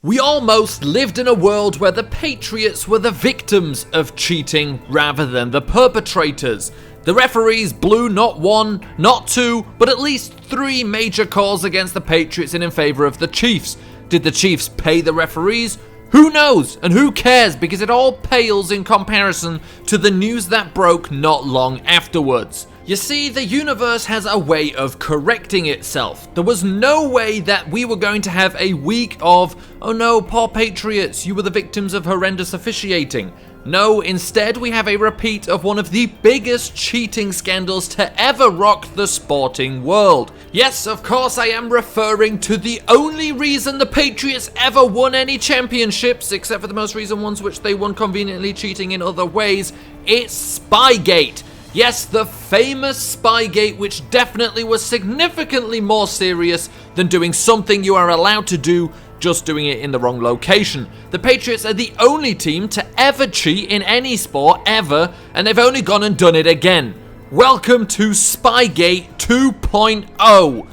We almost lived in a world where the Patriots were the victims of cheating rather than the perpetrators. The referees blew not one, not two, but at least 3 major calls against the Patriots and in favor of the Chiefs. Did the Chiefs pay the referees? Who knows, and who cares, because it all pales in comparison to the news that broke not long afterwards. You see, the universe has a way of correcting itself. There was no way that we were going to have a week of, oh no, poor Patriots, you were the victims of horrendous officiating. No, instead we have a repeat of one of the biggest cheating scandals to ever rock the sporting world. Yes, of course I am referring to the only reason the Patriots ever won any championships, except for the most recent ones which they won conveniently cheating in other ways. It's Spygate. Yes, the famous Spygate, which definitely was significantly more serious than doing something you are allowed to do, just doing it in the wrong location. The Patriots are the only team to ever cheat in any sport ever, and they've only gone and done it again. Welcome to Spygate 2.0.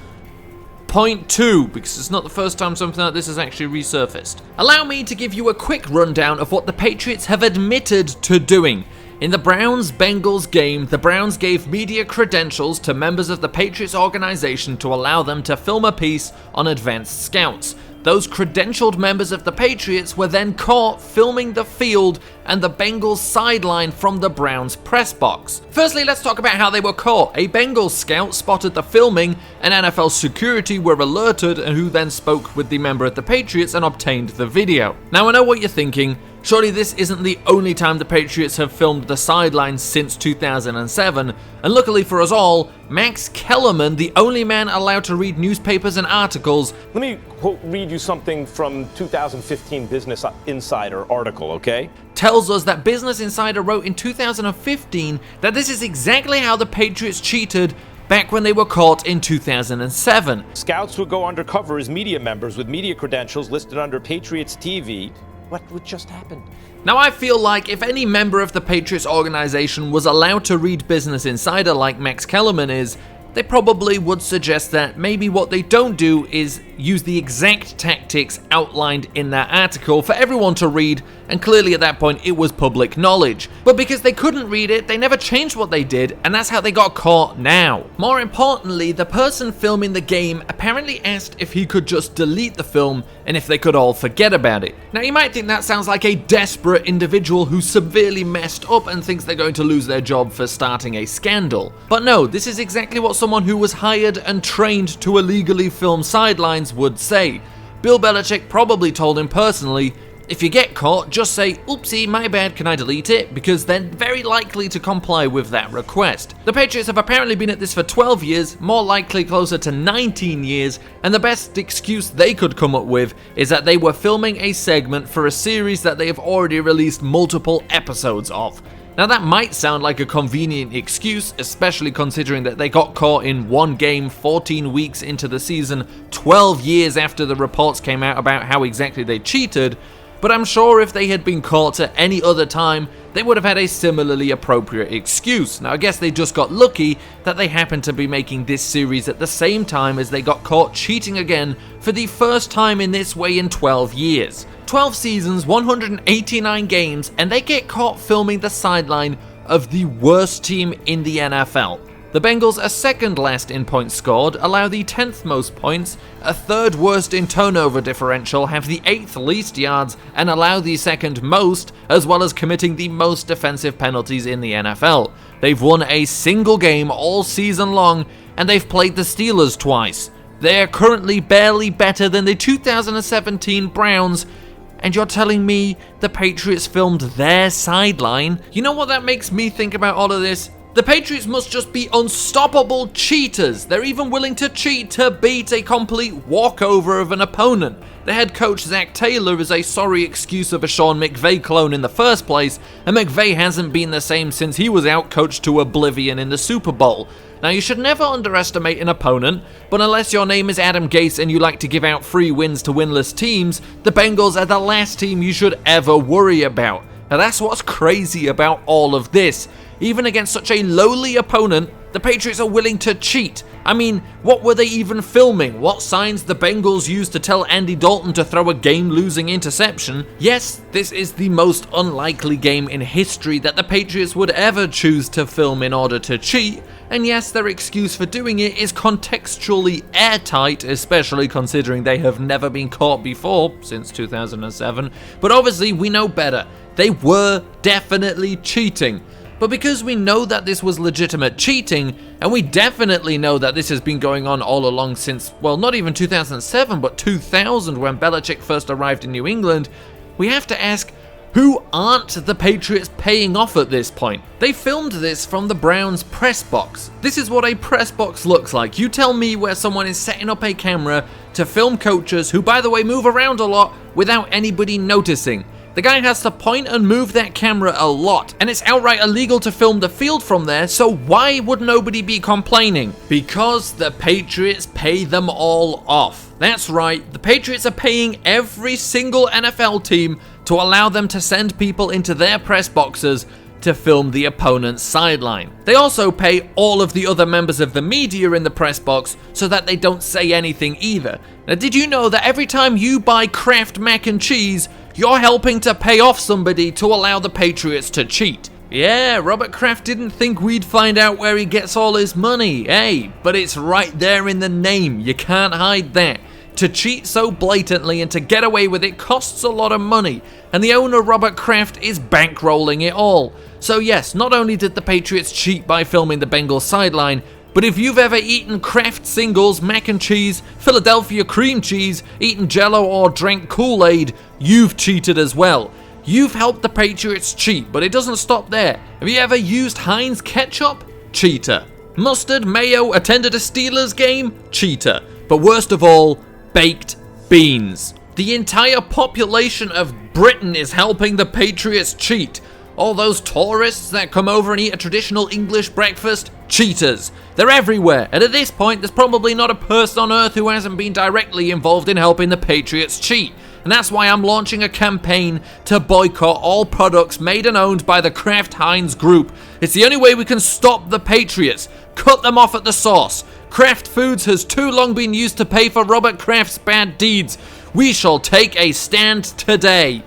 Point 2, because it's not the first time something like this has actually resurfaced. Allow me to give you a quick rundown of what the Patriots have admitted to doing. In the Browns-Bengals game, the Browns gave media credentials to members of the Patriots organization to allow them to film a piece on advanced scouts. Those credentialed members of the Patriots were then caught filming the field and the Bengals sideline from the Browns press box. Firstly, let's talk about how they were caught. A Bengals scout spotted the filming, and NFL security were alerted, and who then spoke with the member of the Patriots and obtained the video. Now, I know what you're thinking. Surely this isn't the only time the Patriots have filmed the sideline since 2007, and luckily for us all, Max Kellerman, the only man allowed to read newspapers and articles. Let me read you something from 2015 Business Insider article, okay? Tells us that Business Insider wrote in 2015 that this is exactly how the Patriots cheated back when they were caught in 2007. Scouts would go undercover as media members with media credentials listed under Patriots TV. What would just happen? Now, I feel like if any member of the Patriots organization was allowed to read Business Insider like Max Kellerman is, they probably would suggest that maybe what they don't do is use the exact tactics outlined in that article for everyone to read, and clearly at that point it was public knowledge. But because they couldn't read it, they never changed what they did, and that's how they got caught now. More importantly, the person filming the game apparently asked if he could just delete the film and if they could all forget about it. Now, you might think that sounds like a desperate individual who severely messed up and thinks they're going to lose their job for starting a scandal. But no, this is exactly what someone who was hired and trained to illegally film sidelines would say. Bill Belichick probably told him personally, if you get caught, just say, oopsie, my bad, can I delete it? Because they're very likely to comply with that request. The Patriots have apparently been at this for 12 years, more likely closer to 19 years, and the best excuse they could come up with is that they were filming a segment for a series that they have already released multiple episodes of. Now, that might sound like a convenient excuse, especially considering that they got caught in one game 14 weeks into the season, 12 years after the reports came out about how exactly they cheated, but I'm sure if they had been caught at any other time, they would have had a similarly appropriate excuse. Now, I guess they just got lucky that they happened to be making this series at the same time as they got caught cheating again for the first time in this way in 12 years. 12 seasons, 189 games, and they get caught filming the sideline of the worst team in the NFL. The Bengals are second last in points scored, allow the 10th most points, a third worst in turnover differential, have the 8th least yards, and allow the second most, as well as committing the most defensive penalties in the NFL. They've won a single game all season long, and they've played the Steelers twice. They're currently barely better than the 2017 Browns, and you're telling me the Patriots filmed their sideline? You know what that makes me think about all of this? The Patriots must just be unstoppable cheaters. They're even willing to cheat to beat a complete walkover of an opponent. The head coach Zach Taylor is a sorry excuse of a Sean McVay clone in the first place, and McVay hasn't been the same since he was outcoached to oblivion in the Super Bowl. Now, you should never underestimate an opponent, but unless your name is Adam Gase and you like to give out free wins to winless teams, the Bengals are the last team you should ever worry about. Now, that's what's crazy about all of this. Even against such a lowly opponent, The Patriots are willing to cheat. I mean, what were they even filming? What signs the Bengals used to tell Andy Dalton to throw a game-losing interception? Yes, this is the most unlikely game in history that the Patriots would ever choose to film in order to cheat, and yes, their excuse for doing it is contextually airtight, especially considering they have never been caught before, since 2007, but obviously we know better. They were definitely cheating. But because we know that this was legitimate cheating, and we definitely know that this has been going on all along since, well, not even 2007, but 2000 when Belichick first arrived in New England, we have to ask, who aren't the Patriots paying off at this point? They filmed this from the Browns press box. This is what a press box looks like. You tell me where someone is setting up a camera to film coaches, who by the way move around a lot, without anybody noticing. The guy has to point and move that camera a lot, and it's outright illegal to film the field from there, so why would nobody be complaining? Because the Patriots pay them all off. That's right, the Patriots are paying every single NFL team to allow them to send people into their press boxes to film the opponent's sideline. They also pay all of the other members of the media in the press box so that they don't say anything either. Now, did you know that every time you buy Kraft mac and cheese, you're helping to pay off somebody to allow the Patriots to cheat? Yeah, Robert Kraft didn't think we'd find out where he gets all his money, hey, but it's right there in the name, you can't hide that. To cheat so blatantly and to get away with it costs a lot of money, and the owner Robert Kraft is bankrolling it all. So yes, not only did the Patriots cheat by filming the Bengals sideline, but if you've ever eaten Kraft Singles, mac and cheese, Philadelphia cream cheese, eaten Jell-O or drank Kool-Aid, you've cheated as well. You've helped the Patriots cheat, but it doesn't stop there. Have you ever used Heinz ketchup? Cheater. Mustard, mayo, attended a Steelers game? Cheater. But worst of all, baked beans. The entire population of Britain is helping the Patriots cheat. All those tourists that come over and eat a traditional English breakfast? Cheaters. They're everywhere, and at this point there's probably not a person on earth who hasn't been directly involved in helping the Patriots cheat. And that's why I'm launching a campaign to boycott all products made and owned by the Kraft Heinz Group. It's the only way we can stop the Patriots. Cut them off at the source. Kraft Foods has too long been used to pay for Robert Kraft's bad deeds. We shall take a stand today.